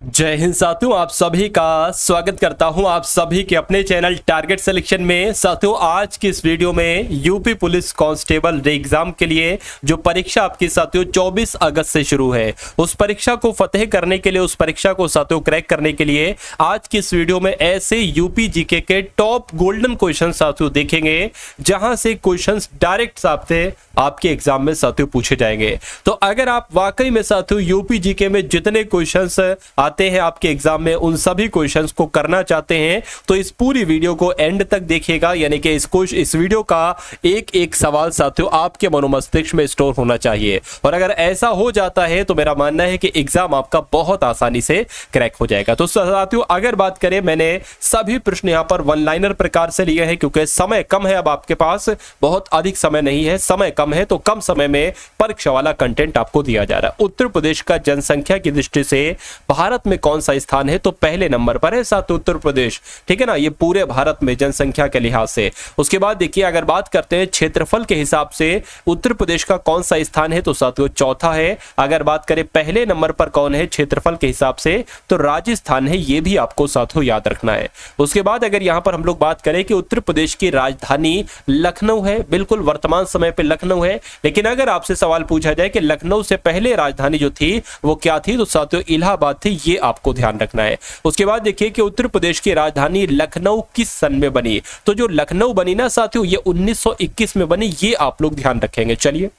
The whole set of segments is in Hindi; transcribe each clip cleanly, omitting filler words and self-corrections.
जय हिंद साथियों, आप सभी का स्वागत करता हूं आप सभी के अपने चैनल टारगेट सिलेक्शन में। साथियों, आज की इस वीडियो में यूपी पुलिस कांस्टेबल एग्जाम के लिए जो परीक्षा आपकी साथियों 24 अगस्त से शुरू है, उस परीक्षा को फतेह करने के लिए, उस परीक्षा को साथियों क्रैक करने के लिए आज की इस वीडियो में ऐसे यूपी जीके के टॉप गोल्डन क्वेश्चन साथियों देखेंगे, जहां से क्वेश्चन डायरेक्ट आपसे आपके एग्जाम में साथियों पूछे जाएंगे। तो अगर आप वाकई में साथियों यूपी जीके में जितने क्वेश्चंस आते हैं आपके एग्जाम में, उन सभी क्वेश्चंस को करना चाहते हैं तो इस पूरी वीडियो को एंड तक देखिएगा। यानी कि इस वीडियो का एक एक सवाल साथियों आपके मनोमस्तिष्क में स्टोर होना चाहिए, और अगर ऐसा हो जाता है तो मेरा मानना है कि एग्जाम आपका बहुत आसानी से क्रैक हो जाएगा। तो साथियों, अगर बात करें, मैंने सभी प्रश्न यहां पर वन लाइनर प्रकार से लिए हैं क्योंकि समय कम है। अब आपके पास बहुत अधिक समय नहीं है, समय कम है, तो कम समय में परीक्षा वाला कंटेंट आपको दिया जा रहा है। उत्तर प्रदेश का जनसंख्या की दृष्टि से भारत में कौन सा स्थान है? तो पहले नंबर पर है साथ उत्तर प्रदेश, ठीक है ना, ये पूरे भारत में जनसंख्या के लिहाज से। उसके बाद देखिए, अगर बात करते हैं क्षेत्रफल के हिसाब से उत्तर प्रदेश का कौन सा स्थान है, तो साथियों चौथा है। अगर बात करें पहले नंबर पर कौन है क्षेत्रफल के हिसाब से, तो राजस्थान है। ये भी आपको साथियों याद रखना है। उसके बाद अगर यहां पर हम लोग बात करें कि उत्तर प्रदेश की राजधानी लखनऊ है, बिल्कुल वर्तमान समय पे लखनऊ है, लेकिन अगर आपसे सवाल पूछा जाए कि लखनऊ से पहले राजधानी जो थी वो क्या थी, तो साथियों इलाहाबाद थी। ये आपको ध्यान रखना है। उसके बाद देखिए कि उत्तर प्रदेश की राजधानी लखनऊ किस सन में बनी, तो जो लखनऊ बनी ना साथियों, ये 1921 में बनी। ये आप लोग ध्यान रखेंगे। चलिए,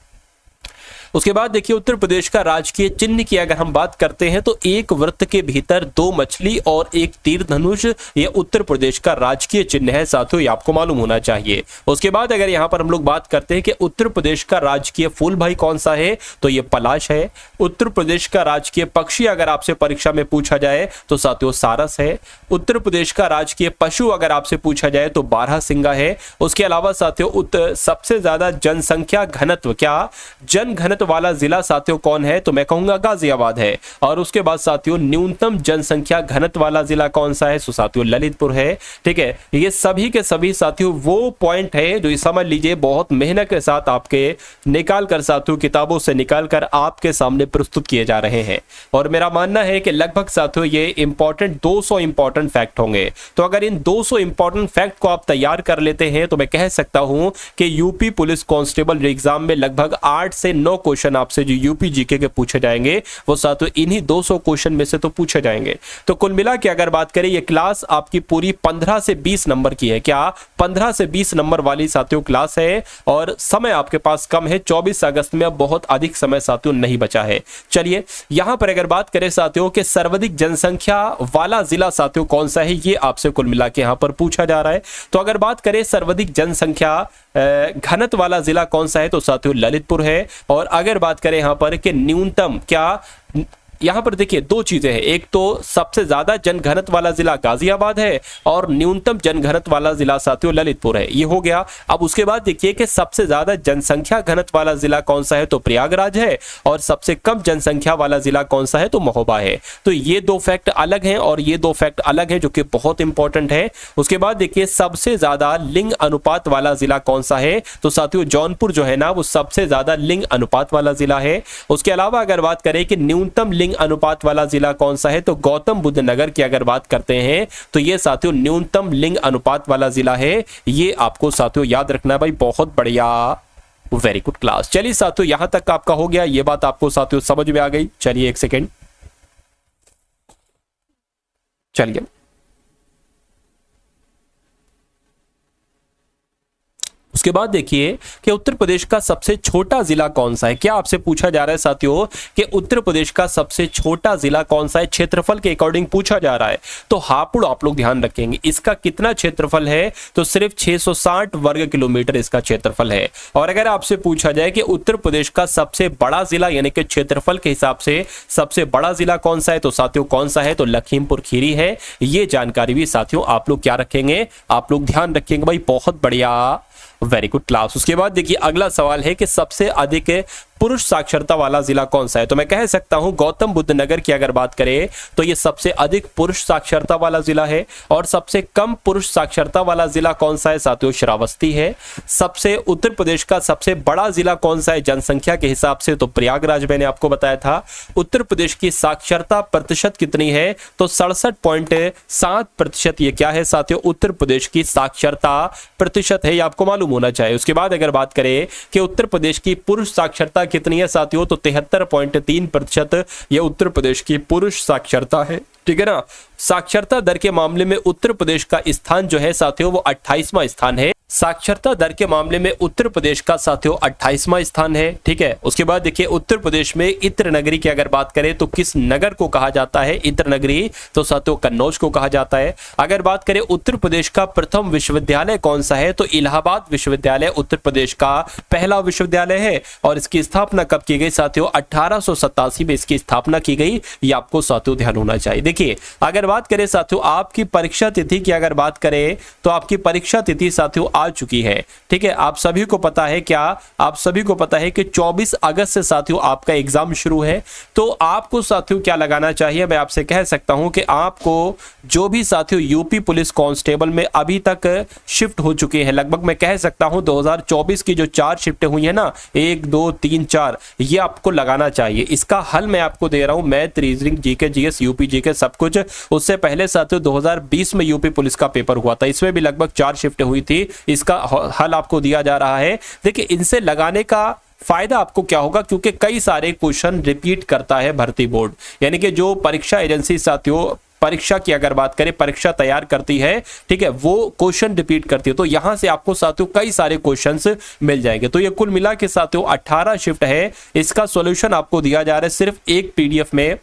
उसके बाद देखिए उत्तर प्रदेश का राजकीय चिन्ह की अगर हम बात करते हैं तो एक वृत्त के भीतर 2 मछली और एक तीर धनुष, ये उत्तर प्रदेश का राजकीय चिन्ह है साथियों, ये आपको मालूम होना चाहिए। उसके बाद अगर यहां पर हम लोग बात करते हैं कि उत्तर प्रदेश का राजकीय फूल भाई कौन सा है, तो ये पलाश है। उत्तर प्रदेश का राजकीय पक्षी अगर आपसे परीक्षा में पूछा जाए तो साथियों सारस है। उत्तर प्रदेश का राजकीय पशु अगर आपसे पूछा जाए तो बारहसिंगा है। उसके अलावा साथियों सबसे ज्यादा जनसंख्या घनत्व, क्या जन घनत्व वाला जिला साथियों कौन है, तो मैं कहूंगा गाजियाबाद है। और उसके बाद साथियों न्यूनतम जनसंख्या घनत्व वाला जिला कौन सा है, तो साथियों ललितपुर है। ठीक है, ये सभी के सभी साथियों वो पॉइंट है जो समझ लीजिए बहुत मेहनत के साथ आपके निकाल कर साथियों किताबों से निकाल कर आपके सामने प्रस्तुत किए जा रहे हैं। और मेरा मानना है कि लगभग साथियों ये इंपॉर्टेंट 200 इंपॉर्टेंट फैक्ट होंगे। तो अगर इन 200 इंपॉर्टेंट फैक्ट को आप तैयार कर लेते हैं तो मैं कह सकता हूं कि यूपी पुलिस कांस्टेबल एग्जाम में लगभग 8 से 9 क्वेश्चन आपसे जो यूपी जीके के पूछे जाएंगे वो साथियों इन्हीं 200 क्वेश्चन में से तो पूछे जाएंगे। तो कुल मिला के अगर बात करें, ये क्लास आपकी पूरी 15 से 20 नंबर की है। क्या 15 से 20 नंबर वाली साथियों क्लास है, और समय आपके पास कम है। 24 अगस्त में अब बहुत अधिक समय साथियों नहीं बचा है। चलिए, यहां पर अगर बात करें साथियों कि सर्वाधिक जनसंख्या वाला जिला साथियों कौन सा है, ये आपसे कुल मिला के यहां पर पूछा जा रहा है। तो अगर बात करें सर्वाधिक जनसंख्या घनत्व वाला जिला कौन सा है, तो साथियों ललितपुर है। और अगर बात करें यहां पर कि न्यूनतम, क्या यहां पर देखिए 2 चीजें हैं, एक तो सबसे ज्यादा जनघनत्व वाला जिला गाजियाबाद है और न्यूनतम जनघनत्व वाला जिला साथियों ललितपुर है। ये हो गया। अब उसके बाद देखिए कि सबसे ज्यादा जनसंख्या घनत्व वाला जिला कौन सा है, तो प्रयागराज है, और सबसे कम जनसंख्या वाला जिला कौन सा है, तो महोबा है। तो ये 2 फैक्ट अलग हैं और ये 2 फैक्ट अलग हैं जो कि बहुत इंपॉर्टेंट है। उसके बाद देखिए सबसे ज्यादा लिंग अनुपात वाला जिला कौन सा है, तो साथियों जौनपुर जो है ना वो सबसे ज्यादा लिंग अनुपात वाला जिला है। उसके अलावा अगर बात करें कि न्यूनतम लिंग अनुपात वाला जिला कौन सा है, तो गौतम बुद्ध नगर की अगर बात करते हैं तो ये साथियों न्यूनतम लिंग अनुपात वाला जिला है। ये आपको साथियों याद रखना है भाई। बहुत बढ़िया, वेरी गुड क्लास। चलिए साथियों, यहां तक आपका हो गया, ये बात आपको साथियों समझ में आ गई। चलिए एक सेकेंड, चलिए उसके बाद देखिए कि उत्तर प्रदेश का सबसे छोटा जिला कौन सा है। क्या आपसे पूछा जा रहा है साथियों कि उत्तर प्रदेश का सबसे छोटा जिला कौन सा है, क्षेत्रफल के अकॉर्डिंग पूछा जा रहा है। तो हापुड़ आप लोग ध्यान रखेंगे, इसका कितना क्षेत्रफल है, तो सिर्फ 660 वर्ग किलोमीटर इसका क्षेत्रफल है। और अगर आपसे पूछा जाए कि उत्तर प्रदेश का सबसे बड़ा जिला यानी कि क्षेत्रफल के हिसाब से सबसे बड़ा जिला कौन सा है, तो साथियों कौन सा है, तो लखीमपुर खीरी है। ये जानकारी भी साथियों आप लोग क्या रखेंगे, आप लोग ध्यान रखेंगे भाई। बहुत बढ़िया, वेरी गुड क्लास। उसके बाद देखिए अगला सवाल है कि सबसे अधिक पुरुष साक्षरता वाला जिला कौन सा है? तो मैं कह सकता हूं गौतम बुद्ध नगर की अगर बात करें तो ये सबसे अधिक पुरुष साक्षरता वाला जिला है। और सबसे कम पुरुष साक्षरता वाला जिला कौन सा है साथियों? श्रावस्ती है। सबसे उत्तर प्रदेश का सबसे बड़ा जिला कौन सा है जनसंख्या के हिसाब से? तो प्रयागराज मैंने आपको बताया था। उत्तर प्रदेश की साक्षरता प्रतिशत कितनी है? तो 67.7% ये क्या है साथियों? उत्तर प्रदेश की साक्षरता प्रतिशत है, ये आपको मालूम होना चाहिए। उसके बाद अगर बात करें कि उत्तर प्रदेश की पुरुष साक्षरता कितनी है साथियों? तो 73.3% ये उत्तर प्रदेश की पुरुष साक्षरता है। ठीक है ना। साक्षरता दर के मामले में उत्तर प्रदेश का स्थान जो है साथियों वो 28वां स्थान है। साक्षरता दर के मामले में उत्तर प्रदेश का साथियों 28वां स्थान है। ठीक है। उसके बाद देखिए उत्तर प्रदेश में इत्र नगरी की अगर बात करें तो किस नगर को कहा जाता है इत्र नगरी? तो साथियों कन्नौज को कहा जाता है। अगर बात करें उत्तर प्रदेश का प्रथम विश्वविद्यालय कौन सा है? तो इलाहाबाद विश्वविद्यालय उत्तर प्रदेश का पहला विश्वविद्यालय है। और इसकी स्थापना कब की गई साथियों? 1887 में इसकी स्थापना की गई। ये आपको साथियों ध्यान होना चाहिए। देखिए अगर बात करें साथियों आपकी परीक्षा तिथि की अगर बात करें तो आपकी परीक्षा तिथि साथियों आ चुकी है। ठीक है। आप सभी को पता है क्या? आप सभी को पता है कि 24 अगस्त से साथियों आपका एग्जाम शुरू है। तो आपको साथियों क्या लगाना चाहिए? मैं आपसे कह सकता हूं कि आपको जो भी साथियों यूपी पुलिस कांस्टेबल में अभी तक शिफ्ट हो चुके हैं, लगभग मैं कह सकता हूं 2024 की जो 4 शिफ्टें हुई है ना, 1 2 3 4, ये आपको लगाना चाहिए। इसका हल मैं आपको दे रहा हूं, math, reasoning, GK, GS, UP GK सब कुछ। उससे पहले साथियों 2020 में यूपी पुलिस का पेपर हुआ था, इसमें भी लगभग 4 शिफ्टें हुई थी। इसका हल आपको दिया जा रहा है। देखिए इनसे लगाने का फायदा आपको क्या होगा? क्योंकि कई सारे क्वेश्चन रिपीट करता है भर्ती बोर्ड, यानी कि जो परीक्षा एजेंसी साथियों परीक्षा की अगर बात करें, परीक्षा तैयार करती है, ठीक है, वो क्वेश्चन रिपीट करती है। तो यहां से आपको साथियों कई सारे क्वेश्चंस मिल जाएंगे। तो ये कुल मिला के साथियों 18 शिफ्ट है। इसका सॉल्यूशन आपको दिया जा रहा है सिर्फ एक पीडीएफ में।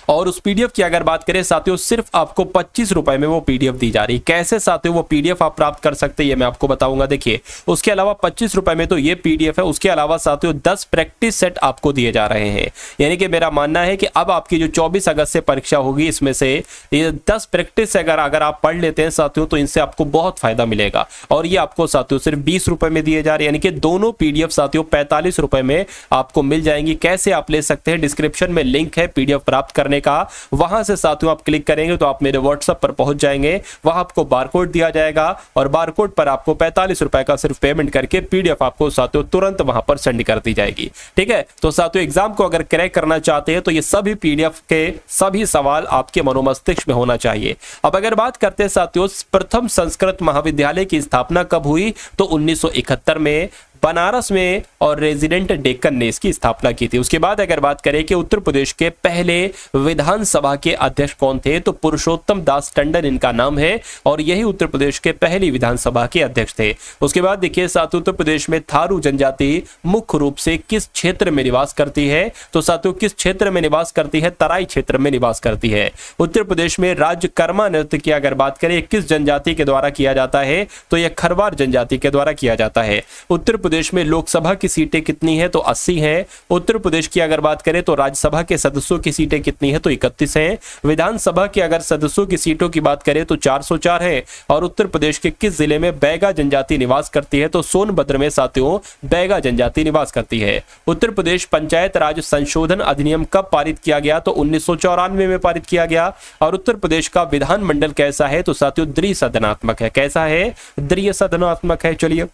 और उस पीडीएफ की अगर बात करें साथियों सिर्फ आपको 25 रुपए में वो पीडीएफ दी जा रही है। कैसे साथियों वो पीडीएफ आप प्राप्त कर सकते हैं ये मैं आपको बताऊंगा। देखिए उसके अलावा 25 रुपए में तो ये पीडीएफ है, उसके अलावा साथियों 10 प्रैक्टिस सेट आपको दिए जा रहे हैं। यानी कि मेरा मानना है कि अब आपकी जो 24 अगस्त से परीक्षा होगी इसमें से ये 10 प्रैक्टिस अगर आप पढ़ लेते हैं साथियों तो इनसे आपको बहुत फायदा मिलेगा। और ये आपको साथियों सिर्फ 20 रुपए में दिए जा रहे हैं, यानी कि दोनों पीडीएफ साथियों 45 रुपए में आपको मिल जाएंगी। कैसे आप ले सकते हैं? डिस्क्रिप्शन में लिंक है पीडीएफ प्राप्त करने का, वहां से साथियों आप क्लिक करेंगे तो आप मेरे व्हाट्सएप पर पहुंच जाएंगे। वहां आपको बारकोड दिया जाएगा और बारकोड पर आपको 45 रुपए का सिर्फ पेमेंट करके पीडीएफ आपको साथियों तुरंत वहां पर सेंड कर दी जाएगी। ठीक है। तो साथियों एग्जाम को अगर क्रैक करना चाहते हैं तो ये सभी पीडीएफ के सभी सवाल आपके मनोमस्तिष्क में होना चाहिए। अब अगर बात करते हैं साथियों प्रथम संस्कृत महाविद्यालय की स्थापना कब हुई? तो 1971 में बनारस में और रेजिडेंट डेक्कन ने इसकी स्थापना की थी। उसके बाद अगर बात करें कि उत्तर प्रदेश के पहले विधानसभा के अध्यक्ष कौन थे? तो पुरुषोत्तम दास टंडन इनका नाम है और यही उत्तर प्रदेश के पहली विधानसभा के अध्यक्ष थे। उसके बाद देखिए साथियों उत्तर प्रदेश में थारू जनजाति मुख्य रूप से किस क्षेत्र में निवास करती है? तो साथियों किस क्षेत्र में निवास करती है? तराई क्षेत्र में निवास करती है। उत्तर प्रदेश में राज्य कर्मा नृत्य की अगर बात करें किस जनजाति के द्वारा किया जाता है? तो यह खरवार जनजाति के द्वारा किया जाता है। उत्तर प्रदेश में लोकसभा की सीटें कितनी है? तो 80 हैं। उत्तर प्रदेश की अगर बात करें तो राज्यसभा के सदस्यों की सीटें कितनी है? तो 31 हैं। विधानसभा की अगर सदस्यों की सीटों की बात करें तो 404 है। और उत्तर प्रदेश के किस जिले में बैगा जनजाति निवास करती है? तो सोनभद्र में साथियों बैगा जनजाति निवास करती है। उत्तर प्रदेश पंचायत राज संशोधन अधिनियम कब पारित किया गया? तो 1994 में पारित किया गया। और उत्तर प्रदेश का विधानमंडल कैसा है? तो साथियों द्विसदनात्मक है। कैसा है? द्विसदनात्मक है। चलिए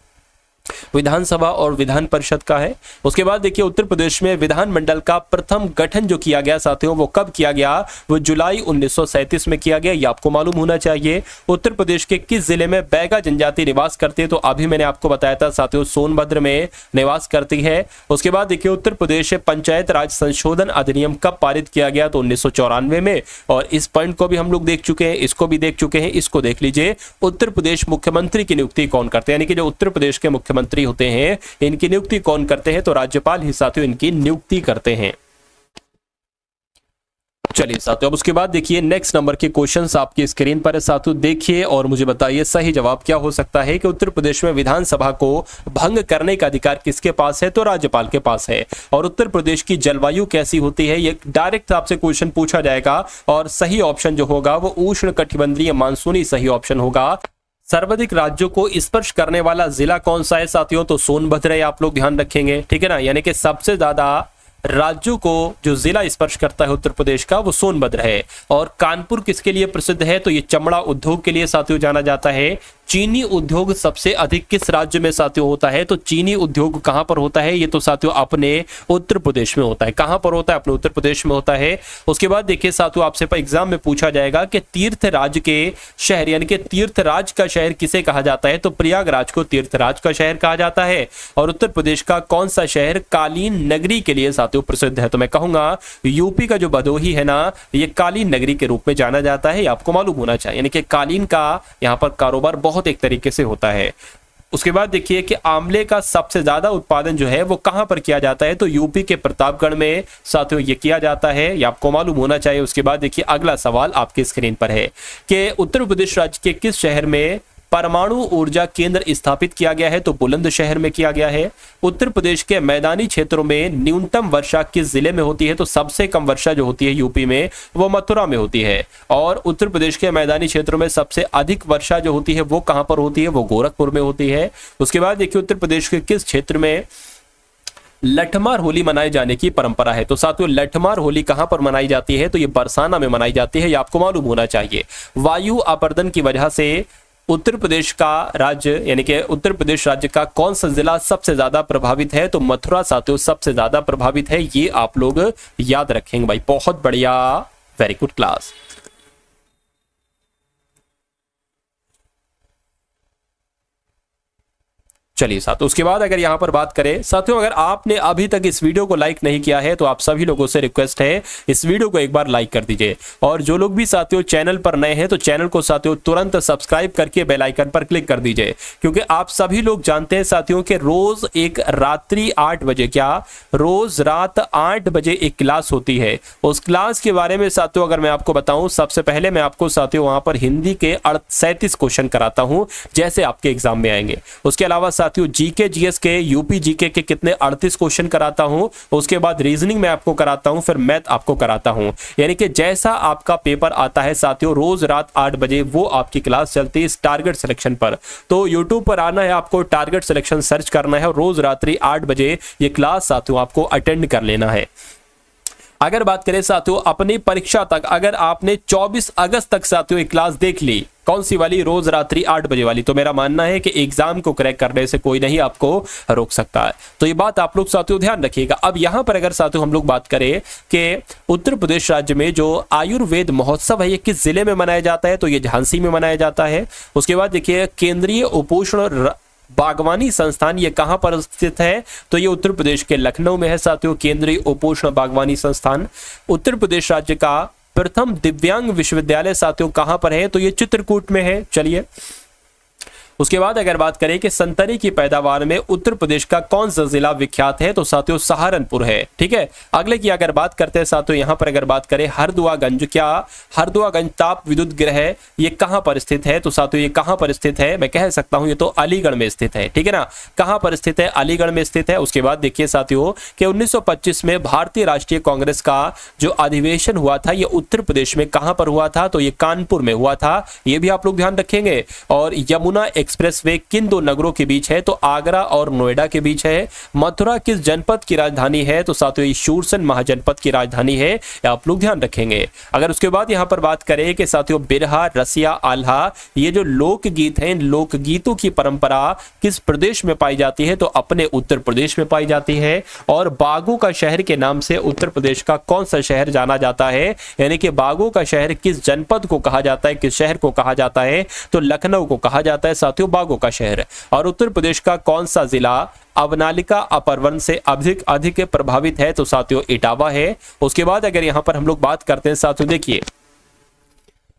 विधानसभा और विधान परिषद का है। उसके बाद देखिए उत्तर प्रदेश में विधानमंडल का प्रथम गठन जो किया गया साथियों वो कब किया गया? वो जुलाई 1937 में किया गया। ये आपको मालूम होना चाहिए। उत्तर प्रदेश के किस जिले में बैगा जनजाति निवास करती है? तो अभी मैंने आपको बताया था साथियों सोनभद्र में निवास करती है। उसके बाद देखिए उत्तर प्रदेश पंचायत राज संशोधन अधिनियम कब पारित किया गया? तो 1994 में। और इस पॉइंट को भी हम लोग देख चुके हैं, इसको भी देख चुके हैं। इसको देख लीजिए। उत्तर प्रदेश मुख्यमंत्री की नियुक्ति कौन करते हैं? यानी कि जो उत्तर प्रदेश के मुख्यमंत्री होते हैं इनकी नियुक्ति कौन करते हैं? तो राज्यपाल ही साथियों इनकी नियुक्ति करते हैं। चलिए साथियों अब उसके बाद देखिए नेक्स्ट नंबर के क्वेश्चंस आपकी स्क्रीन पर है साथियों, देखिए और मुझे बताइए सही जवाब क्या हो सकता है कि उत्तर प्रदेश में विधानसभा को भंग करने का अधिकार किसके पास है? तो राज्यपाल के पास है। और उत्तर प्रदेश की जलवायु कैसी होती है? ये डायरेक्ट आपसे क्वेश्चन पूछा जाएगा और सही ऑप्शन जो होगा वो उष्ण कटिबंधीय मानसूनी सही ऑप्शन होगा। सर्वाधिक राज्यों को स्पर्श करने वाला जिला कौन सा है साथियों? तो सोनभद्र है, आप लोग ध्यान रखेंगे, ठीक है ना। यानी कि सबसे ज्यादा राज्यों को जो जिला स्पर्श करता है उत्तर प्रदेश का वो सोनभद्र है। और कानपुर किसके लिए प्रसिद्ध है? तो ये चमड़ा उद्योग के लिए साथियों जाना जाता है। चीनी उद्योग सबसे अधिक किस राज्य में साथियों होता है? तो चीनी उद्योग कहां पर होता है? ये तो साथियों अपने उत्तर प्रदेश में होता है। कहां पर होता है? अपने उत्तर प्रदेश में होता है। उसके बाद देखिए साथियों, आपसे एग्जाम में पूछा जाएगा कि तीर्थराज के शहर यानी कि तीर्थराज का शहर किसे कहा जाता है? तो प्रयागराज को तीर्थराज का शहर कहा जाता है। और उत्तर प्रदेश का कौन सा शहर कालीन नगरी के लिए साथियों प्रसिद्ध है? तो मैं कहूंगा यूपी का जो भदोही है ना, ये कालीन नगरी के रूप में जाना जाता है। आपको मालूम होना चाहिए, यानी कि कालीन का यहाँ पर कारोबार बहुत एक तरीके से होता है। उसके बाद देखिए कि आंवले का सबसे ज्यादा उत्पादन जो है वो कहां पर किया जाता है? तो यूपी के प्रतापगढ़ में साथियों ये किया जाता है, ये आपको मालूम होना चाहिए। उसके बाद देखिए अगला सवाल आपके स्क्रीन पर है कि उत्तर प्रदेश राज्य के किस शहर में परमाणु ऊर्जा केंद्र स्थापित किया गया है? तो बुलंदशहर में किया गया है। उत्तर प्रदेश के मैदानी क्षेत्रों में न्यूनतम वर्षा किस जिले में होती है? तो सबसे कम वर्षा जो होती है यूपी में वो मथुरा में होती है। और उत्तर प्रदेश के मैदानी क्षेत्रों में सबसे अधिक वर्षा जो होती है वो कहां पर होती है? वो गोरखपुर में होती है। उसके बाद देखिए उत्तर प्रदेश के किस क्षेत्र में लठमार होली मनाए जाने की परंपरा है? तो साथियों लठमार होली कहां पर मनाई जाती है? तो ये बरसाना में मनाई जाती है, ये आपको मालूम होना चाहिए। वायु अपर्दन की वजह से उत्तर प्रदेश का राज्य यानी कि उत्तर प्रदेश राज्य का कौन सा जिला सबसे ज्यादा प्रभावित है? तो मथुरा साथियों सबसे ज्यादा प्रभावित है, ये आप लोग याद रखेंगे भाई। बहुत बढ़िया, वेरी गुड क्लास। चलिए साथियों, उसके बाद अगर यहां पर बात करें साथियों, अगर आपने अभी तक इस वीडियो को लाइक नहीं किया है तो आप सभी लोगों से रिक्वेस्ट है इस वीडियो को एक बार लाइक कर दीजिए। और जो लोग भी साथियों चैनल पर नए हैं तो चैनल को साथियों तुरंत सब्सक्राइब करके बेल आइकन पर क्लिक कर दीजिए, क्योंकि आप सभी लोग जानते हैं साथियों कि रोज एक रात्रि 8 बजे रोज रात 8 बजे एक क्लास होती है। उस क्लास के बारे में साथियों अगर मैं आपको बताऊं, सबसे पहले मैं आपको साथियों वहां पर हिंदी के 37 क्वेश्चन कराता हूं जैसे आपके एग्जाम में आएंगे। उसके अलावा साथियों जीके जीएस के यूपी जीके के कितने 38 क्वेश्चन कराता हूं। उसके बाद रीजनिंग में आपको कराता हूं, फिर मैथ आपको कराता हूं। यानी कि जैसा आपका पेपर आता है साथियों रोज रात 8 बजे वो आपकी क्लास चलती है इस टारगेट सिलेक्शन पर। तो यूट्यूब पर आना है, आपको टारगेट सिलेक्शन सर्च करना है और रोज रात्रि 8 बजे ये क्लास साथियों आपको अटेंड कर लेना है। अगर बात करें साथियों अपनी परीक्षा तक, अगर आपने 24 अगस्त तक साथियों एक क्लास देख ली, कौन सी वाली? रोज रात्रि 8 बजे वाली, तो मेरा मानना है कि एग्जाम को क्रैक करने से कोई नहीं आपको रोक सकता है। तो ये बात आप लोग साथियों ध्यान रखिएगा। अब यहां पर अगर साथियों हम लोग बात करें कि उत्तर प्रदेश राज्य में जो आयुर्वेद महोत्सव है ये किस जिले में मनाया जाता है? तो ये झांसी में मनाया जाता है। उसके बाद देखिए केंद्रीय उपोषण बागवानी संस्थान ये कहां पर स्थित है? तो ये उत्तर प्रदेश के लखनऊ में है साथियों, केंद्रीय उपोषण बागवानी संस्थान। उत्तर प्रदेश राज्य का प्रथम दिव्यांग विश्वविद्यालय साथियों कहां पर है? तो ये चित्रकूट में है। चलिए उसके बाद अगर बात करें कि संतरे की पैदावार में उत्तर प्रदेश का कौन सा जिला विख्यात है? तो साथियों सहारनपुर है। ठीक है, अगले की अगर बात करते हैं साथियों यहां पर अगर बात करें हरदुआगंज, क्या हरदुआगंज ताप विद्युत गृह ये कहां पर स्थित है? तो साथियों ये कहां पर स्थित है? मैं कह सकता हूं ये तो अलीगढ़ में स्थित है। ठीक है ना, कहां पर स्थित है? अलीगढ़ में स्थित है। उसके बाद देखिए साथियों कि 1925 में भारतीय राष्ट्रीय कांग्रेस का जो अधिवेशन हुआ था ये उत्तर प्रदेश में कहां पर हुआ था? तो ये कानपुर में हुआ था, ये भी आप लोग ध्यान रखेंगे। और यमुना एक्सप्रेसवे किन दो नगरों के बीच है? तो आगरा और नोएडा के बीच है। मथुरा किस जनपद की राजधानी है? तो साथियों शूरसेन महाजनपद की राजधानी है, आप लोग ध्यान रखेंगे। अगर उसके बाद यहां पर बात करें कि साथियों बिरहा, रसिया, आल्हा ये जो लोकगीत हैं, लोकगीतों की परंपरा किस प्रदेश में पाई जाती है? तो अपने उत्तर प्रदेश में पाई जाती है। और बागों का शहर के नाम से उत्तर प्रदेश का कौन सा शहर जाना जाता है? यानी कि बागों का शहर किस जनपद को कहा जाता है, किस शहर को कहा जाता है? तो लखनऊ को कहा जाता है साथियों बागों का शहर। और उत्तर प्रदेश का कौन सा जिला अवनालिका अपरवन से अधिक प्रभावित है? तो साथियों इटावा है। उसके बाद अगर यहां पर हम लोग बात करते हैं साथियों देखिए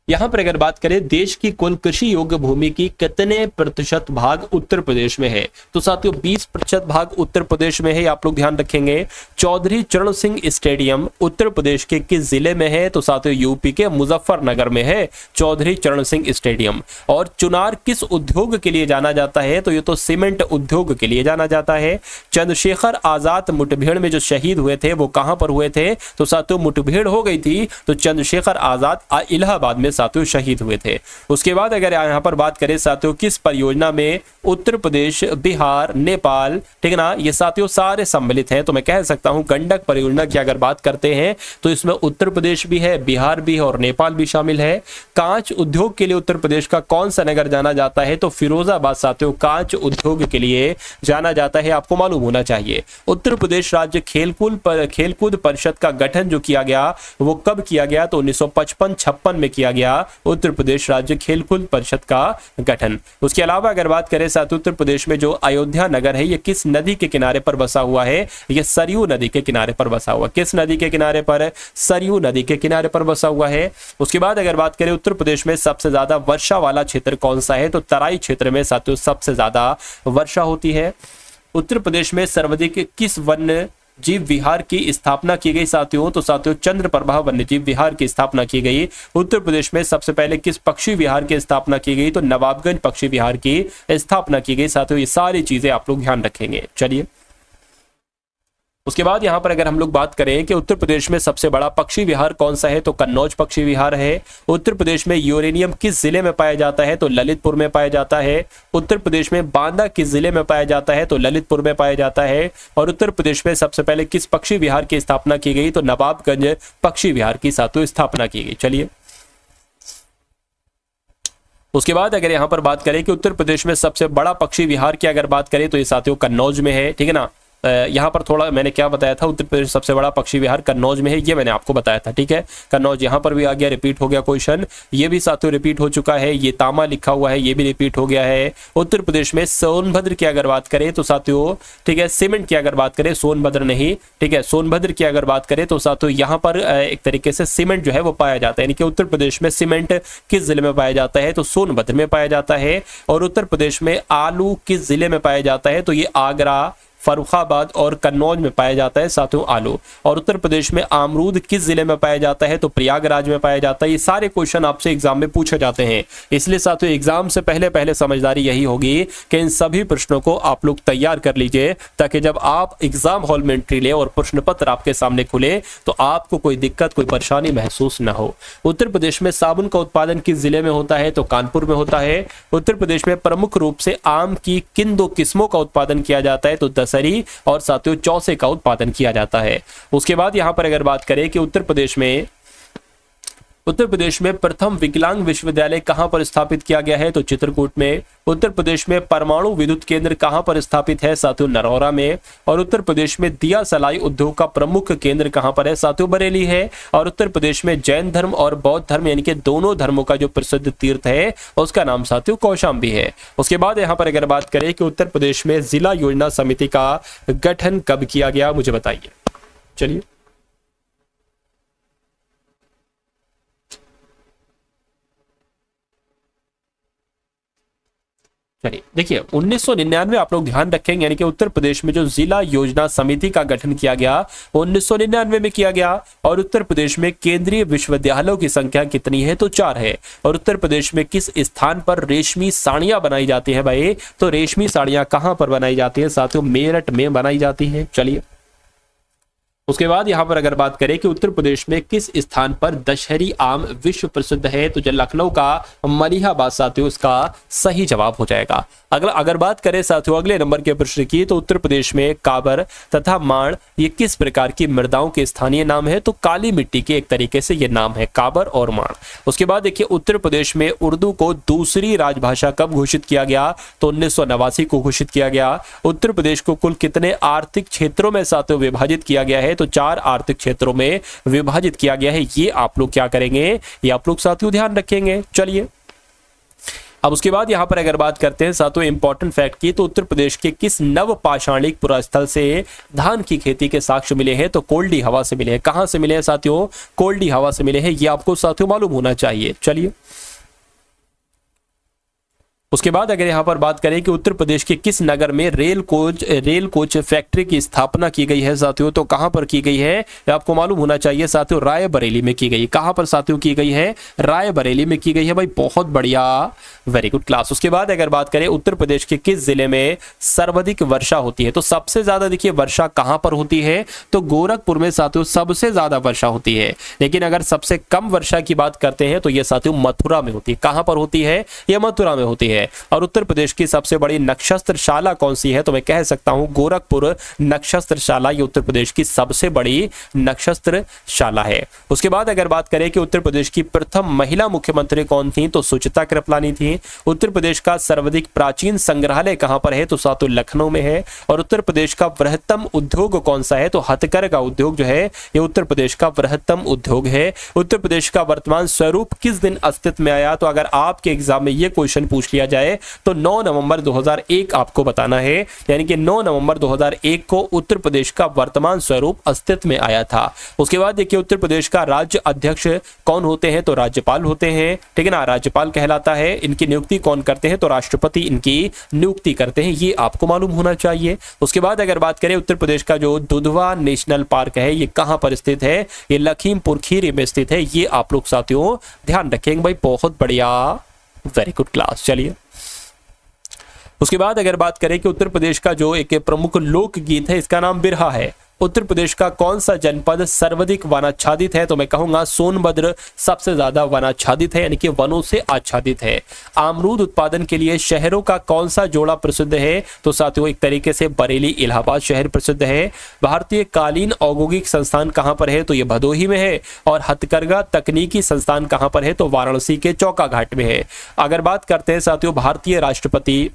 यहां पर अगर बात करें देश की कुल कृषि योग्य भूमि की कितने प्रतिशत भाग उत्तर प्रदेश में है? तो साथियों 20% भाग उत्तर प्रदेश में है, आप लोग ध्यान रखेंगे। चौधरी चरण सिंह स्टेडियम उत्तर प्रदेश के किस जिले में है? तो साथियों यूपी के मुजफ्फरनगर में है चौधरी चरण सिंह स्टेडियम। और चुनार किस उद्योग के लिए जाना जाता है? तो ये तो सीमेंट उद्योग के लिए जाना जाता है। चंद्रशेखर आजाद मुठभेड़ में जो शहीद हुए थे वो कहां पर हुए थे? तो साथियों मुठभेड़ हो गई थी तो चंद्रशेखर आजाद इलाहाबाद में साथियों शहीद हुए थे। उसके बाद अगर यहाँ पर बात करें साथियों किस परियोजना में उत्तर प्रदेश, बिहार, नेपाल, ठीक है ना, ये साथियों सारे सम्मिलित हैं, तो मैं कह सकता हूं गंडक परियोजना की अगर बात करते हैं तो इसमें उत्तर प्रदेश भी है, बिहार भी है और नेपाल भी शामिल है। कांच उद्योग के लिए उत्तर प्रदेश का कौन सा नगर जाना जाता है, तो फिरोजाबाद साथियों कांच उद्योग के लिए जाना जाता है, आपको मालूम होना चाहिए। उत्तर प्रदेश राज्य खेलकूद परिषद का गठन जो किया गया वो कब किया गया, तो 1955-56 में किया गया उत्तर प्रदेश राज्य खेलकूद परिषद का गठन। उसके अलावा अगर बात करें साथियों उत्तर प्रदेश में जो अयोध्या नगर है ये किस नदी के किनारे पर बसा हुआ है, ये सरयू नदी के किनारे पर बसा हुआ। किस नदी के किनारे पर, सरयू नदी के किनारे पर बसा हुआ है। उसके बाद अगर बात करें उत्तर प्रदेश में सबसे ज्यादा वर्षा वाला क्षेत्र कौन सा है, तो तराई क्षेत्र में साथियों सबसे ज्यादा वर्षा होती है। उत्तर प्रदेश में सर्वाधिक किस वन्य जीव विहार की स्थापना की गई साथियों, तो साथियों चंद्रप्रभा वन्यजीव विहार की स्थापना की गई। उत्तर प्रदेश में सबसे पहले किस पक्षी विहार की स्थापना की गई, तो नवाबगंज पक्षी विहार की स्थापना की गई साथियों। ये सारी चीजें आप लोग ध्यान रखेंगे। चलिए उसके बाद यहां पर अगर हम लोग बात करें कि उत्तर प्रदेश में सबसे बड़ा पक्षी विहार कौन सा है, तो कन्नौज पक्षी विहार है। उत्तर प्रदेश में यूरेनियम किस जिले में पाया जाता है, तो ललितपुर में पाया जाता है। उत्तर प्रदेश में बांदा किस जिले में पाया जाता है, तो ललितपुर में पाया जाता है। और उत्तर प्रदेश में सबसे पहले किस पक्षी विहार की स्थापना की गई, तो नवाबगंज पक्षी विहार की साथियों स्थापना की गई। चलिए उसके बाद अगर यहां पर बात करें कि उत्तर प्रदेश में सबसे बड़ा पक्षी विहार की अगर बात करें तो ये साथियों कन्नौज में है, ठीक है ना। यहाँ पर थोड़ा मैंने क्या बताया था, उत्तर प्रदेश सबसे बड़ा पक्षी विहार कन्नौज में है, ये मैंने आपको बताया था, ठीक है। कन्नौज यहाँ पर भी आ गया, रिपीट हो गया क्वेश्चन, ये भी साथियों रिपीट हो चुका है। ये तामा लिखा हुआ है, ये भी रिपीट हो गया है। उत्तर प्रदेश में सोनभद्र की अगर बात करें तो साथियों, ठीक है, सीमेंट की अगर बात करें, सोनभद्र नहीं, ठीक है, सोनभद्र की अगर बात करें तो साथियों यहाँ पर एक तरीके से सीमेंट जो है वो पाया जाता है, यानी कि उत्तर प्रदेश में सीमेंट किस जिले में पाया जाता है, तो सोनभद्र में पाया जाता है। और उत्तर प्रदेश में आलू किस जिले में पाया जाता है, तो ये आगरा, फर्रुखाबाद और कन्नौज में पाया जाता है साथियों आलू। और उत्तर प्रदेश में अमरूद किस जिले में पाया जाता है, तो प्रयागराज में पाया जाता है। ये सारे क्वेश्चन आपसे एग्जाम में पूछे जाते हैं, इसलिए साथियों एग्जाम से पहले समझदारी यही होगी कि इन सभी प्रश्नों को आप लोग तैयार कर लीजिए, ताकि जब आप एग्जाम हॉल में एंट्री ले और प्रश्न पत्र आपके सामने खुले तो आपको कोई दिक्कत, कोई परेशानी महसूस न हो। उत्तर प्रदेश में साबुन का उत्पादन किस जिले में होता है, तो कानपुर में होता है। उत्तर प्रदेश में प्रमुख रूप से आम की किन दो किस्मों का उत्पादन किया जाता है, तो दशहरी और साथियों चौसे का उत्पादन किया जाता है। उसके बाद यहां पर अगर बात करें कि उत्तर प्रदेश में प्रथम विकलांग विश्वविद्यालय कहां पर स्थापित किया गया है, तो चित्रकूट में। उत्तर प्रदेश में परमाणु विद्युत केंद्र कहां पर स्थापित है, साथियों नरौरा में। और उत्तर प्रदेश में दिया सलाई उद्योग का प्रमुख केंद्र कहां पर है, साथियों बरेली है। और उत्तर प्रदेश में जैन धर्म और बौद्ध धर्म यानी कि दोनों धर्मों का जो प्रसिद्ध तीर्थ है उसका नाम साथियों कौशाम्बी है। उसके बाद यहां पर अगर बात करें कि उत्तर प्रदेश में जिला योजना समिति का गठन कब किया गया, मुझे बताइए। चलिए देखिए 1999 आप लोग ध्यान रखेंगे, यानी कि उत्तर प्रदेश में जो जिला योजना समिति का गठन किया गया वो 1999 में किया गया। और उत्तर प्रदेश में केंद्रीय विश्वविद्यालयों की संख्या कितनी है, तो 4 है। और उत्तर प्रदेश में किस स्थान पर रेशमी साड़ियां बनाई जाती है भाई, तो रेशमी साड़ियां कहां पर बनाई जाती है, साथियों मेरठ में बनाई जाती है। चलिए उसके बाद यहां पर अगर बात करें कि उत्तर प्रदेश में किस स्थान पर दशहरी आम विश्व प्रसिद्ध है, तो जो लखनऊ का मलिहाबाद साथियों इसका सही जवाब हो जाएगा। अगर बात करें साथियों अगले नंबर के प्रश्न की, तो उत्तर प्रदेश में काबर तथा माण ये किस प्रकार की मृदाओं के स्थानीय नाम है, तो काली मिट्टी के एक तरीके से ये नाम है काबर और माण। उसके बाद देखिए उत्तर प्रदेश में उर्दू को दूसरी राजभाषा कब घोषित किया गया, तो 1989 को घोषित किया गया। उत्तर प्रदेश को कुल कितने आर्थिक क्षेत्रों में साथियों विभाजित किया गया है, तो 4 आर्थिक क्षेत्रों में विभाजित किया गया है। ये आप लोग क्या करेंगे, ये आप लोग साथियों ध्यान रखेंगे। चलिए अब उसके बाद यहां पर अगर बात करते हैं साथियों इंपॉर्टेंट फैक्ट की, तो उत्तर प्रदेश के किस नव पाषाणिक पुरास्थल से धान की खेती के साक्ष्य मिले हैं, तो कोल्डी हवा से मिले हैं। कहां से मिले हैं साथियों, कोल्डी हवा से मिले हैं, ये आपको साथियों मालूम होना चाहिए। चलिए उसके बाद अगर यहाँ पर बात करें कि उत्तर प्रदेश के किस नगर में रेल कोच फैक्ट्री की स्थापना की गई है साथियों, तो कहां पर की गई है आपको मालूम होना चाहिए साथियों, रायबरेली में की गई। कहां पर साथियों की गई है? रायबरेली में की गई है भाई, बहुत बढ़िया, वेरी गुड क्लास। उसके बाद अगर बात करें उत्तर प्रदेश के किस जिले में सर्वाधिक वर्षा होती है, तो सबसे ज्यादा देखिए वर्षा कहां पर होती है, तो गोरखपुर में साथियों सबसे ज्यादा वर्षा होती है। लेकिन अगर सबसे कम वर्षा की बात करते हैं तो यह साथियों मथुरा में होती है। कहां पर होती है? यह मथुरा में होती है। और उत्तर प्रदेश की सबसे बड़ी नक्षत्रशाला कौन सी है, तो मैं कह सकता हूं गोरखपुर नक्षत्रशाला, ये उत्तर प्रदेश की सबसे बड़ी नक्षत्रशाला है। उसके बाद अगर बात करें कि उत्तर प्रदेश की प्रथम महिला मुख्यमंत्री कौन थी, तो सुचित्रा कृपलानी थी। उत्तर प्रदेश का सर्वाधिक प्राचीन संग्रहालय कहां पर है, तो साथियों लखनऊ में है। और उत्तर प्रदेश का बृहत्तम उद्योग कौन सा है, तो हथकरघा उद्योग जो है ये उत्तर प्रदेश का बृहत्तम उद्योग है। उत्तर प्रदेश का वर्तमान स्वरूप किस दिन अस्तित्व में आया, तो अगर आपके एग्जाम में ये क्वेश्चन पूछ लिया जाए तो 9 नवंबर 2001 आपको बताना है, यानी कि 9 नवंबर 2001 को उत्तर प्रदेश का वर्तमान स्वरूप अस्तित्व में आया था। उसके बाद देखिए उत्तर प्रदेश का राज्य अध्यक्ष कौन होते हैं, तो राज्यपाल होते हैं, ठीक है ना, राज्यपाल कहलाता है। इनकी नियुक्ति कौन करते हैं, तो राष्ट्रपति इनकी नियुक्ति करते हैं, ये आपको मालूम होना चाहिए। उसके बाद अगर बात करें उत्तर प्रदेश का जो दुधवा नेशनल पार्क है ये कहां पर स्थित है, ये लखीमपुर खीरी में स्थित है, ये आप लोग साथियों ध्यान रखेंगे भाई, बहुत बढ़िया, वेरी गुड क्लास। चलिए उसके बाद अगर बात करें कि उत्तर प्रदेश का जो एक प्रमुख लोकगीत है इसका नाम बिरहा है। उत्तर प्रदेश का कौन सा जनपद सर्वाधिक वनाच्छादित है, तो मैं कहूंगा सोनभद्र सबसे ज्यादा वनाच्छादित है, यानी कि वनों से आच्छादित है। अमरूद उत्पादन के लिए शहरों का कौन सा जोड़ा प्रसिद्ध है, तो साथियों एक तरीके से बरेली इलाहाबाद शहर प्रसिद्ध है। भारतीय कालीन औद्योगिक संस्थान कहां पर है, तो ये भदोही में है। और हथकरघा तकनीकी संस्थान कहां पर है, तो वाराणसी के चौका घाट में है। अगर बात करते हैं साथियों भारतीय राष्ट्रपति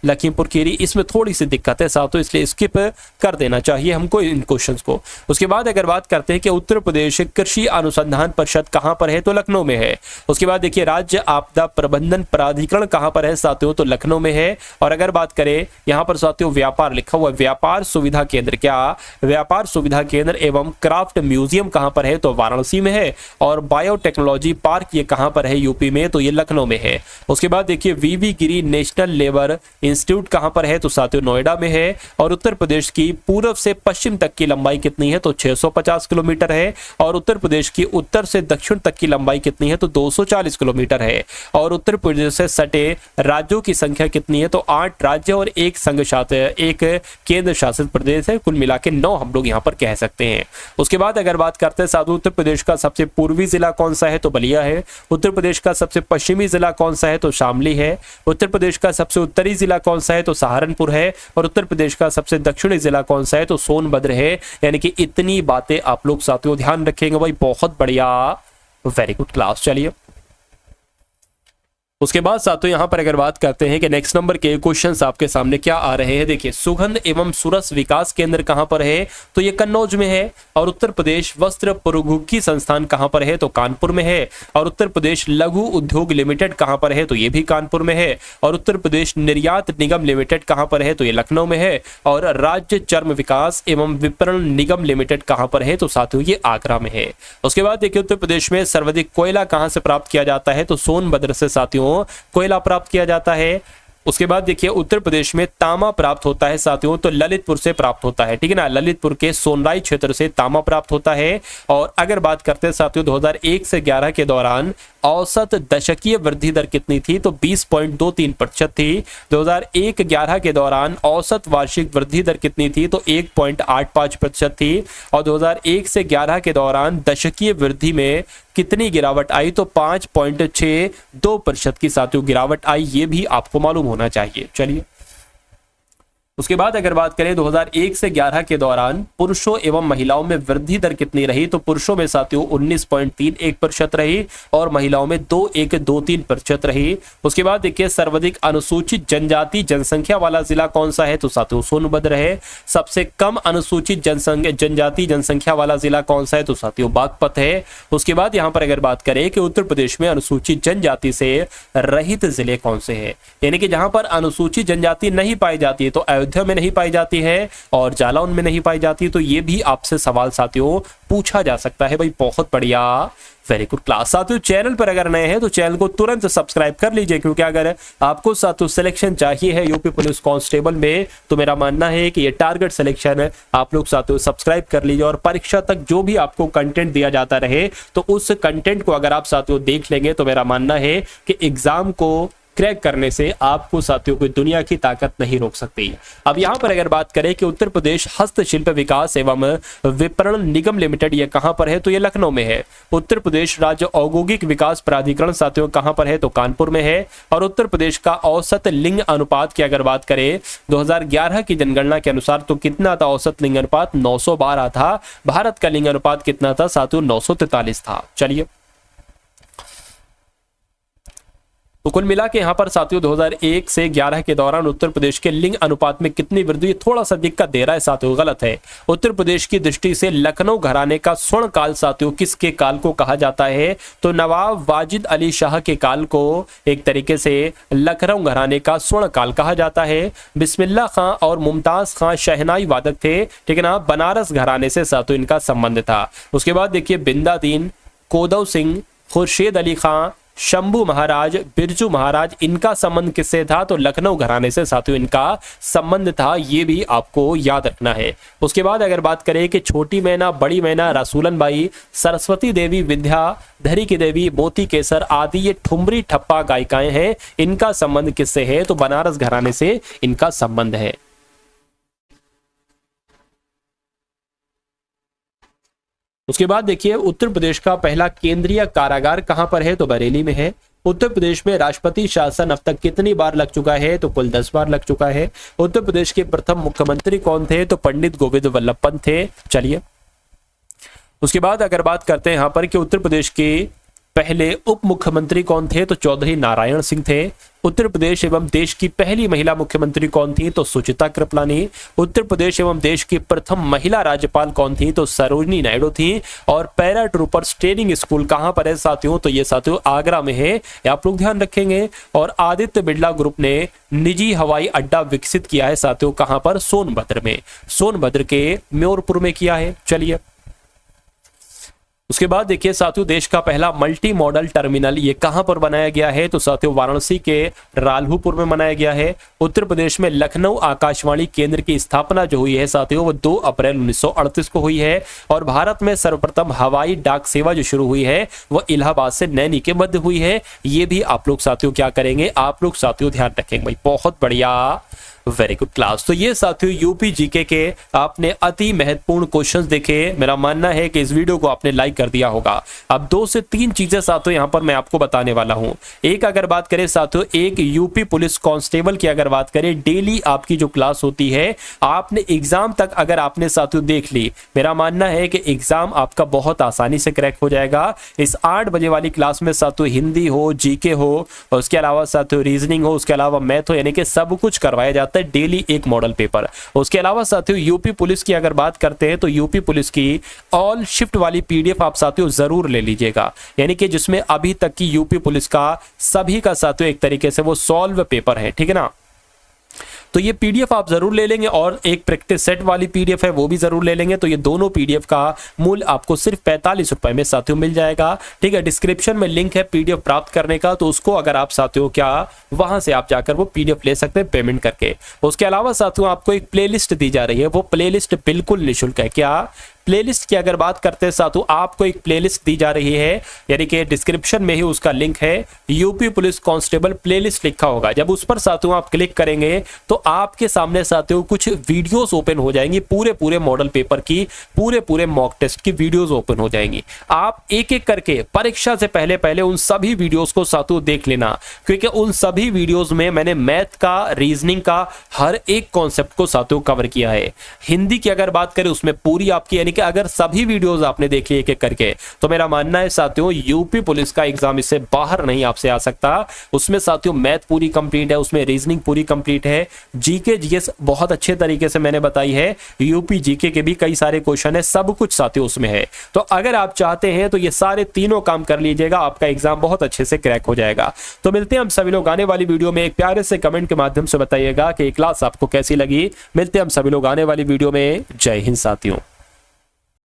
लखीमपुर खीरी, इसमें थोड़ी सी दिक्कत है साथियों, इसलिए स्किप कर देना चाहिए हमको इन क्वेश्चंस को। उसके बाद अगर बात करते हैं कि उत्तर प्रदेश कृषि अनुसंधान परिषद कहां पर है, तो लखनऊ में है। उसके बाद देखिए राज्य आपदा प्रबंधन प्राधिकरण कहां पर है साथियों, तो लखनऊ में है। और अगर बात करें यहां पर साथियों व्यापार लिखा हुआ है, व्यापार सुविधा केंद्र, क्या व्यापार सुविधा केंद्र एवं क्राफ्ट म्यूजियम कहां पर है, तो वाराणसी में है। और बायोटेक्नोलॉजी पार्क ये कहां पर है, यूपी में, तो ये लखनऊ में है। उसके बाद देखिए वीवी गिरी नेशनल लेबर इंस्टीट्यूट कहां पर है, तो साथियों नोएडा में है। और उत्तर प्रदेश की पूर्व से पश्चिम तक की लंबाई कितनी है, तो 650 किलोमीटर है। और उत्तर प्रदेश की उत्तर से दक्षिण तक की लंबाई कितनी है, तो 240 किलोमीटर है। और उत्तर प्रदेश से सटे राज्यों की संख्या कितनी है, तो 8 राज्य और एक संघ शासित, एक केंद्र शासित प्रदेश है, कुल मिला के 9 हम लोग यहाँ पर कह सकते हैं। उसके बाद अगर बात करते हैं साधु उत्तर प्रदेश का सबसे पूर्वी जिला कौन सा है, तो बलिया है। उत्तर प्रदेश का सबसे पश्चिमी जिला कौन सा है, तो शामली है। उत्तर प्रदेश का सबसे उत्तरी जिला कौन सा है, तो सहारनपुर है। और उत्तर प्रदेश का सबसे दक्षिणी जिला कौन सा है, तो सोनभद्र है। यानी कि इतनी बातें आप लोग साथियों ध्यान रखेंगे भाई, बहुत बढ़िया, वेरी गुड क्लास। चलिए उसके बाद साथियों यहां पर अगर बात करते हैं कि नेक्स्ट नंबर के क्वेश्चंस आपके सामने क्या आ रहे हैं, देखिए सुगंध एवं सुरस विकास केंद्र कहां पर है, तो ये कन्नौज में है। और उत्तर प्रदेश वस्त्र प्रौद्योगिकी संस्थान कहां पर है, तो कानपुर में है। और उत्तर प्रदेश लघु उद्योग लिमिटेड कहां पर है, तो ये भी कानपुर में है। और उत्तर प्रदेश निर्यात निगम लिमिटेड कहां पर है, तो ये लखनऊ में है। और राज्य चर्म विकास एवं विपणन निगम लिमिटेड कहां पर है, तो साथियों ये आगरा में है। उसके बाद देखिए उत्तर प्रदेश में सर्वाधिक कोयला कहां से प्राप्त किया जाता है, तो सोनभद्र से साथियों कोयला प्राप्त किया जाता है। उसके बाद देखिए उत्तर प्रदेश में तांबा प्राप्त होता है साथियों, तो ललितपुर से प्राप्त होता है, ठीक है ना, ललितपुर के सोनराई क्षेत्र से तांबा प्राप्त होता है। और अगर बात करते हैं साथियों 2001 से 11 के दौरान औसत दशकीय वृद्धि दर कितनी थी, तो 20.23% थी। 2001-11 के दौरान औसत वार्षिक वृद्धि दर कितनी थी, तो 1.85% थी। और 2001 से 11 के दौरान दशकीय वृद्धि में कितनी गिरावट आई, तो 5.62% की साथियों गिरावट आई, ये भी आपको मालूम होना चाहिए। चलिए उसके बाद अगर बात करें 2001 से 11 के दौरान पुरुषों एवं महिलाओं में वृद्धि दर कितनी रही, तो पुरुषों में साथियों 19.31% रही और महिलाओं में 2.23% रही। उसके बाद देखिए सर्वाधिक अनुसूचित जनजाति जनसंख्या वाला जिला कौन सा है, तो साथियों सोनभद्र है। सबसे कम अनुसूचित जनजाति जनसंख्या वाला जिला कौन सा है, तो साथियों बागपत है। उसके बाद यहाँ पर अगर बात करें कि उत्तर प्रदेश में अनुसूचित जनजाति से रहित जिले कौन से है, यानी कि जहां पर अनुसूचित जनजाति नहीं पाई जाती है, तो अयोध्या में नहीं पाई जाती है और जालौन में नहीं पाई जाती? तो ये भी आपसे सवाल साथियों पूछा जा सकता है भाई। बहुत बढ़िया, वेरी गुड क्लास। साथियों चैनल पर अगर नए हैं तो चैनल को तुरंत सब्सक्राइब कर लीजिए, क्योंकि अगर आपको साथियों सिलेक्शन चाहिए है यूपी पुलिस कांस्टेबल में तो मेरा मानना है कि ये टारगेट सिलेक्शन आप लोग साथियों सब्सक्राइब कर लीजिए। और परीक्षा तक जो भी आपको कंटेंट दिया जाता रहे तो उस कंटेंट को अगर आप साथियों देख लेंगे तो मेरा मानना है कि एग्जाम को क्रैक करने से आपको साथियों कोई दुनिया की ताकत नहीं रोक सकती। अब यहां पर अगर बात करें कि उत्तर प्रदेश हस्तशिल्प विकास एवं विपणन निगम लिमिटेड ये कहां पर है, तो ये लखनऊ में है। उत्तर प्रदेश राज्य औद्योगिक विकास प्राधिकरण साथियों कहां पर है, तो कानपुर में है। और उत्तर प्रदेश का औसत लिंग अनुपात की अगर बात करें 2011 की जनगणना के अनुसार तो कितना था औसत लिंग अनुपात? 912 था। भारत का लिंग अनुपात कितना था साथियों? 943 था। चलिए, तो कुल मिला के यहाँ पर साथियों 2001 से 11 के दौरान उत्तर प्रदेश के लिंग अनुपात में कितनी वृद्धि? थोड़ा सा दिक्कत दे रहा है साथियों, गलत है। उत्तर प्रदेश की दृष्टि से लखनऊ घराने का स्वर्ण काल साथियों किसके काल को कहा जाता है? तो नवाब वाजिद अली शाह के काल को एक तरीके से लखनऊ घराने का स्वर्ण काल कहा जाता है। बिस्मिल्लाह खां और मुमताज खां शहनाई वादक थे, ठीक है ना। बनारस घराने से साथियों इनका संबंध था। उसके बाद देखिए बिंदादीन, कोदव सिंह, खुर्शीद अली खां, शंभू महाराज, बिरजू महाराज, इनका संबंध किससे था? तो लखनऊ घराने से साथियों इनका संबंध था। ये भी आपको याद रखना है। उसके बाद अगर बात करें कि छोटी मैना, बड़ी मैना, रसूलन बाई, सरस्वती देवी, विद्याधरी की देवी, मोती केसर आदि ये ठुमरी ठप्पा गायिकाएं हैं, इनका संबंध किससे है? तो बनारस घराने से इनका संबंध है। उसके बाद देखिए उत्तर प्रदेश का पहला केंद्रीय कारागार कहां पर है? तो बरेली में है। उत्तर प्रदेश में राष्ट्रपति शासन अब तक कितनी बार लग चुका है? तो कुल 10 बार लग चुका है। उत्तर प्रदेश के प्रथम मुख्यमंत्री कौन थे? तो पंडित गोविंद वल्लभ पंत थे। चलिए, उसके बाद अगर बात करते हैं यहां पर कि उत्तर प्रदेश के पहले उप मुख्यमंत्री कौन थे? तो चौधरी नारायण सिंह थे। उत्तर प्रदेश एवं देश की पहली महिला मुख्यमंत्री कौन थी? तो सुचिता कृपलानी। उत्तर प्रदेश एवं देश की प्रथम महिला राज्यपाल कौन थी? तो सरोजिनी नायडू थी। और पैरा ट्रूपर्स ट्रेनिंग स्कूल कहां पर है साथियों? तो ये साथियों आगरा में है, आप लोग ध्यान रखेंगे। और आदित्य बिरला ग्रुप ने निजी हवाई अड्डा विकसित किया है साथियों कहां पर? सोनभद्र में, सोनभद्र के म्योरपुर में किया है। चलिए, उसके बाद देखिए साथियों देश का पहला मल्टी मॉडल टर्मिनल ये कहां पर बनाया गया है? तो साथियों वाराणसी के रालहुपुर में बनाया गया है। उत्तर प्रदेश में लखनऊ आकाशवाणी केंद्र की स्थापना जो हुई है साथियों वो 2 अप्रैल 1938 को हुई है। और भारत में सर्वप्रथम हवाई डाक सेवा जो शुरू हुई है वो इलाहाबाद से नैनी के मध्य हुई है। ये भी आप लोग साथियों क्या करेंगे? आप लोग साथियों ध्यान रखेंगे भाई। बहुत बढ़िया, वेरी गुड क्लास। तो ये साथियों यूपी जीके के आपने अति महत्वपूर्ण क्वेश्चंस देखे। मेरा मानना है कि इस वीडियो को आपने लाइक कर दिया होगा। अब 2 से 3 चीजें साथियों यहां पर मैं आपको बताने वाला हूं। एक अगर बात करें साथियों, एक यूपी पुलिस कांस्टेबल की अगर बात करें, डेली आपकी जो क्लास होती है आपने एग्जाम तक अगर आपने साथियों देख ली, मेरा मानना है कि एग्जाम आपका बहुत आसानी से क्रैक हो जाएगा। इस 8 बजे वाली क्लास में साथियों हिंदी हो, जीके हो, और उसके अलावा साथियों रीजनिंग हो, उसके अलावा मैथ हो, यानी कि सब कुछ करवाया जाता है डेली एक मॉडल पेपर। उसके अलावा साथियों यूपी पुलिस की अगर बात करते हैं तो यूपी पुलिस की ऑल शिफ्ट वाली पीडीएफ आप साथियों जरूर ले लीजिएगा, यानी कि जिसमें अभी तक की यूपी पुलिस का सभी का साथियों एक तरीके से वो सॉल्व पेपर है, ठीक है ना। तो ये पीडीएफ आप जरूर ले लेंगे और एक प्रैक्टिस सेट वाली पीडीएफ है वो भी जरूर ले लेंगे। तो ये दोनों पीडीएफ का मूल्य आपको सिर्फ 45 रुपए में साथियों मिल जाएगा, ठीक है। डिस्क्रिप्शन में लिंक है पीडीएफ प्राप्त करने का, तो उसको अगर आप साथियों क्या वहां से आप जाकर वो पीडीएफ ले सकते हैं पेमेंट करके। उसके अलावा साथियों आपको एक प्लेलिस्ट दी जा रही है, वो प्लेलिस्ट बिल्कुल निःशुल्क है। क्या प्लेलिस्ट की अगर बात करते हैं साथियों, आपको एक प्लेलिस्ट दी जा रही है, यानी कि डिस्क्रिप्शन में ही उसका लिंक है, यूपी पुलिस कांस्टेबल प्लेलिस्ट लिखा होगा। जब उस पर साथियों आप क्लिक करेंगे तो आपके सामने साथियों कुछ वीडियोस ओपन हो जाएंगी, पूरे मॉडल पेपर की, पूरे मॉक टेस्ट की वीडियोस ओपन हो जाएंगी। आप एक एक करके परीक्षा से पहले उन सभी वीडियोस को साथियों देख लेना, क्योंकि उन सभी वीडियोस में मैंने मैथ का, रीजनिंग का हर एक कॉन्सेप्ट को साथियों कवर किया है। हिंदी की अगर बात करें उसमें पूरी आपकी यानी देखिए अगर सभी वीडियोस आपने देख लिए एक एक करके तो मेरा मानना है साथियों यूपी पुलिस का एग्जाम इससे बाहर नहीं आपसे आ सकता। उसमें साथियों मैथ पूरी कंप्लीट है, उसमें रीजनिंग पूरी कंप्लीट है, जीके जीएस बहुत अच्छे तरीके से मैंने बताई है, यूपी जीके के भी कई सारे क्वेश्चन है, सब कुछ साथियों उसमें है। तो अगर आप चाहते हैं तो ये सारे तीनों काम कर लीजिएगा, आपका एग्जाम बहुत अच्छे से क्रैक हो जाएगा। तो मिलते हैं हम सभी लोग आने वाली वीडियो में, एक प्यारे से कमेंट के माध्यम से बताइएगा कि क्लास आपको कैसी लगी। मिलते हैं हम सभी लोग आने वाली वीडियो में। जय हिंद साथियों।